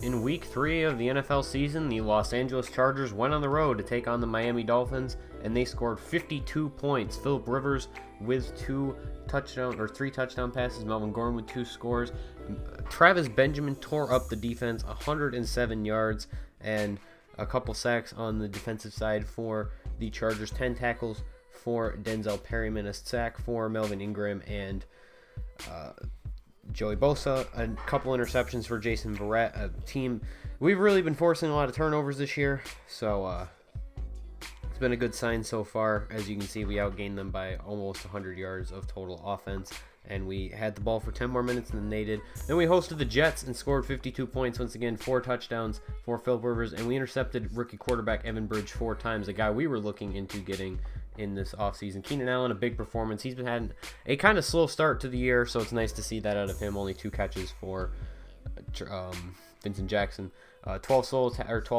In week 3 of the NFL season, the Los Angeles Chargers went on the road to take on the Miami Dolphins, and they scored 52 points. Philip Rivers with 3 touchdown passes, Melvin Gordon with 2 scores. Travis Benjamin tore up the defense, 107 yards and a couple sacks on the defensive side for the Chargers, 10 tackles for Denzel Perryman, a sack for Melvin Ingram and Joey Bosa, a couple interceptions for Jason Verrett, a team we've really been forcing a lot of turnovers this year, so it's been a good sign so far. As you can see, we outgained them by almost 100 yards of total offense, and we had the ball for 10 more minutes than they did. Then we hosted the Jets and scored 52 points once again, 4 touchdowns for Philip Rivers, and we intercepted rookie quarterback Evan Bridge 4 times, a guy we were looking into getting in this offseason. Keenan Allen, a big performance. He's been had a kind of slow start to the year, so it's nice to see that out of him. Only 2 catches for Vincent Jackson. 12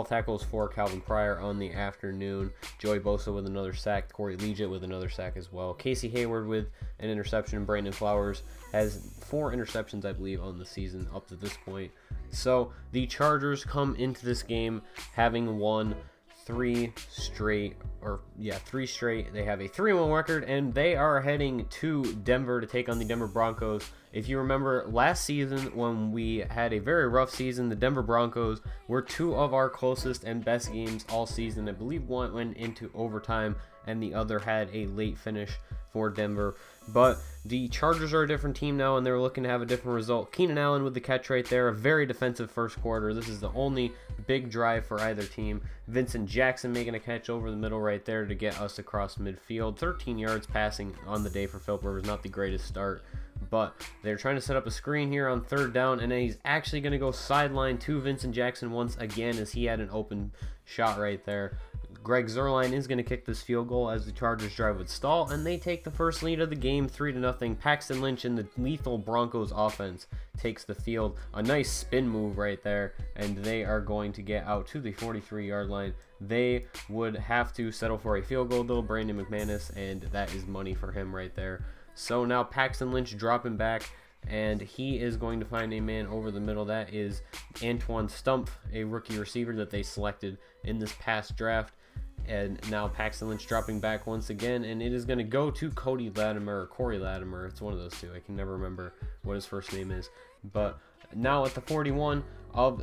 tackles for Calvin Pryor on the afternoon. Joey Bosa with another sack. Corey Liuget with another sack as well. Casey Hayward with an interception. Brandon Flowers has 4 interceptions, I believe, on the season up to this point. So the Chargers come into this game having won 3 straight. They have a 3-1 record, and they are heading to Denver to take on the Denver Broncos. If you remember last season when we had a very rough season, the Denver Broncos were 2 of our closest and best games all season. I believe one went into overtime and the other had a late finish for Denver. But the Chargers are a different team now, and they're looking to have a different result. Keenan Allen with the catch right there, a very defensive first quarter. This is the only big drive for either team. Vincent Jackson making a catch over the middle right there to get us across midfield. 13 yards passing on the day for Philip Rivers, not the greatest start. But they're trying to set up a screen here on 3rd down, and then he's actually going to go sideline to Vincent Jackson once again as he had an open shot right there. Greg Zuerlein is going to kick this field goal as the Chargers drive would stall, and they take the first lead of the game 3-0. Paxton Lynch in the lethal Broncos offense takes the field. A nice spin move right there, and they are going to get out to the 43-yard line. They would have to settle for a field goal, though, Brandon McManus, and that is money for him right there. So now Paxton Lynch dropping back, and he is going to find a man over the middle. That is Antoine Stump, a rookie receiver that they selected in this past draft. And now Paxton Lynch dropping back once again, and it is going to go to Corey Latimer. It's one of those 2. I can never remember what his first name is. But now at the 41 of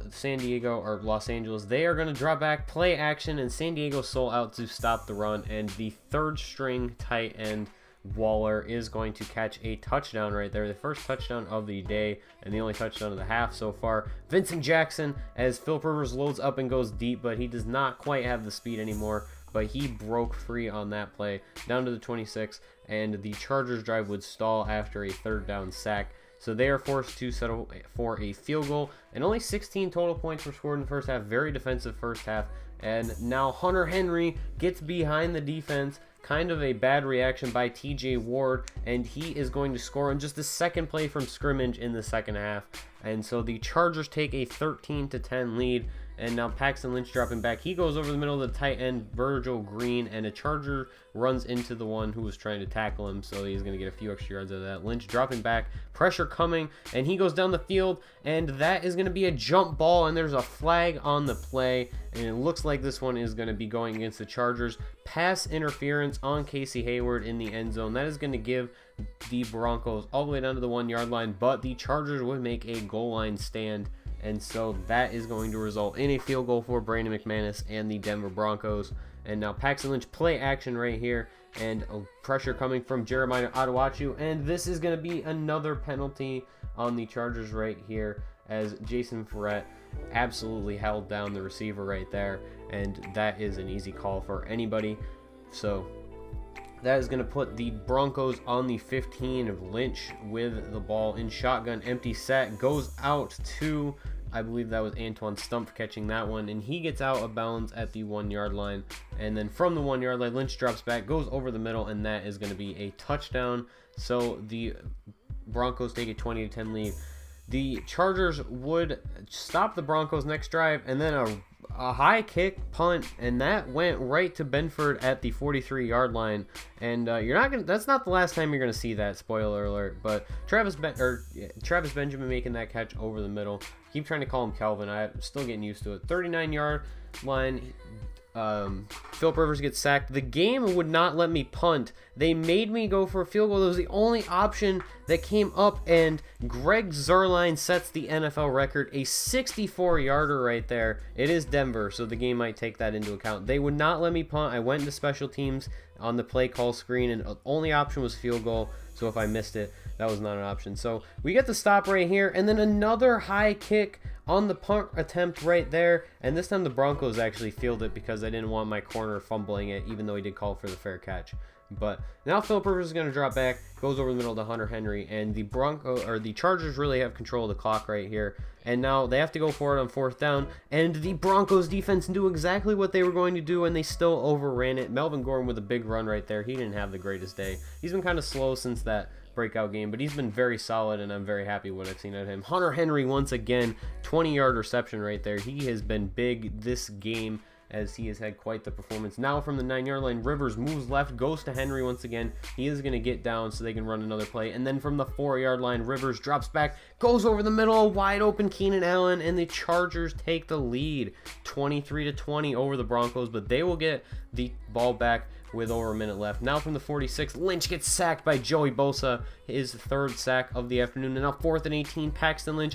Los Angeles, they are going to drop back, play action, and San Diego sold out to stop the run. And the 3rd string tight end Waller is going to catch a touchdown right there, the first touchdown of the day and the only touchdown of the half so far. Vincent Jackson, as Philip Rivers loads up and goes deep, but he does not quite have the speed anymore, but he broke free on that play down to the 26, and the Chargers drive would stall after a 3rd down sack. So they are forced to settle for a field goal, and only 16 total points were scored in the first half. Very defensive first half. And now Hunter Henry gets behind the defense. Kind of a bad reaction by TJ Ward, and he is going to score on just the 2nd play from scrimmage in the second half. And so the Chargers take a 13-10 lead, and now Paxton Lynch dropping back. He goes over the middle of the tight end, Virgil Green, and a Charger runs into the one who was trying to tackle him, so he's going to get a few extra yards out of that. Lynch dropping back, pressure coming, and he goes down the field, and that is going to be a jump ball, and there's a flag on the play, and it looks like this one is going to be going against the Chargers. Pass interference on Casey Hayward in the end zone. That is going to give the Broncos all the way down to the 1-yard line, but the Chargers would make a goal line stand, and so that is going to result in a field goal for Brandon McManus and the Denver Broncos. And now Paxton Lynch play action right here, and pressure coming from Jeremiah Adewachu, and this is going to be another penalty on the Chargers right here, as Jason Verrett absolutely held down the receiver right there, and that is an easy call for anybody. So that is going to put the Broncos on the 15 of Lynch with the ball in shotgun. Empty set goes out to, I believe that was Antoine Stump catching that one, and he gets out of bounds at the 1-yard line. And then from the 1-yard line, Lynch drops back, goes over the middle, and that is going to be a touchdown. So the Broncos take a 20-10 lead. The Chargers would stop the Broncos next drive, and then a high kick punt, and that went right to Benford at the 43-yard line. And that's not the last time you're gonna see that. Spoiler alert! But Travis Benjamin making that catch over the middle keep trying to call him Kelvin. I'm still getting used to it. 39-yard line. Philip Rivers gets sacked. The game would not let me punt. They made me go for a field goal. That was the only option that came up, and Greg Zuerlein sets the NFL record, a 64-yarder right there. It is Denver, so the game might take that into account. They would not let me punt. I went into special teams on the play call screen, and the only option was field goal, so if I missed it, that was not an option. So we get the stop right here, and then another high kick on the punt attempt right there, and this time the Broncos actually fielded it because I didn't want my corner fumbling it, even though he did call for the fair catch. But now Philip Rivers is going to drop back, goes over the middle to Hunter Henry, and the Chargers really have control of the clock right here. And now they have to go for it on 4th down, and the Broncos defense knew exactly what they were going to do, and they still overran it. Melvin Gordon with a big run right there. He didn't have the greatest day. He's been kind of slow since that breakout game, but he's been very solid, and I'm very happy with what I've seen of him. Hunter Henry, once again, 20-yard reception right there. He has been big this game, as he has had quite the performance. Now from the 9-yard line, Rivers moves left, goes to Henry once again. He is going to get down so they can run another play. And then from the 4-yard line, Rivers drops back, goes over the middle, wide open Keenan Allen, and the Chargers take the lead 23-20 over the Broncos, but they will get the ball back with over a minute left. Now from the 46, Lynch gets sacked by Joey Bosa, his 3rd sack of the afternoon. And now 4th and 18, Paxton Lynch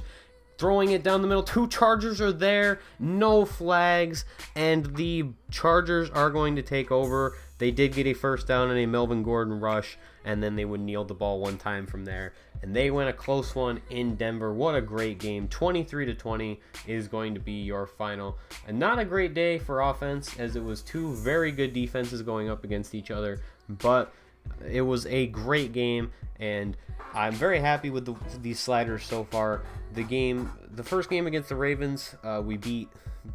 throwing it down the middle. 2 Chargers are there, no flags, and the Chargers are going to take over. They did get a 1st down and a Melvin Gordon rush, and then they would kneel the ball one time from there. And they win a close one in Denver. What a great game. 23-20 is going to be your final. And not a great day for offense, as it was 2 very good defenses going up against each other, but it was a great game, and I'm very happy with these sliders so far. The first game against the Ravens, we beat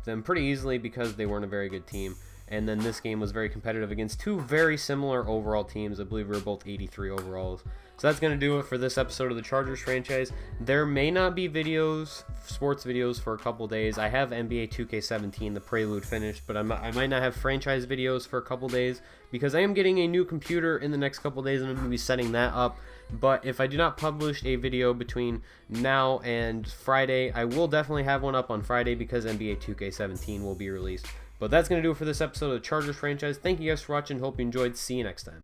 them pretty easily because they weren't a very good team. And then this game was very competitive against 2 very similar overall teams. I believe we were both 83 overalls. So that's going to do it for this episode of the Chargers franchise. There may not be videos, sports videos, for a couple days. I have NBA 2K17, the Prelude, finished, but I might not have franchise videos for a couple days because I am getting a new computer in the next couple days, and I'm going to be setting that up. But if I do not publish a video between now and Friday, I will definitely have one up on Friday because NBA 2K17 will be released. But that's going to do it for this episode of the Chargers franchise. Thank you guys for watching. Hope you enjoyed. See you next time.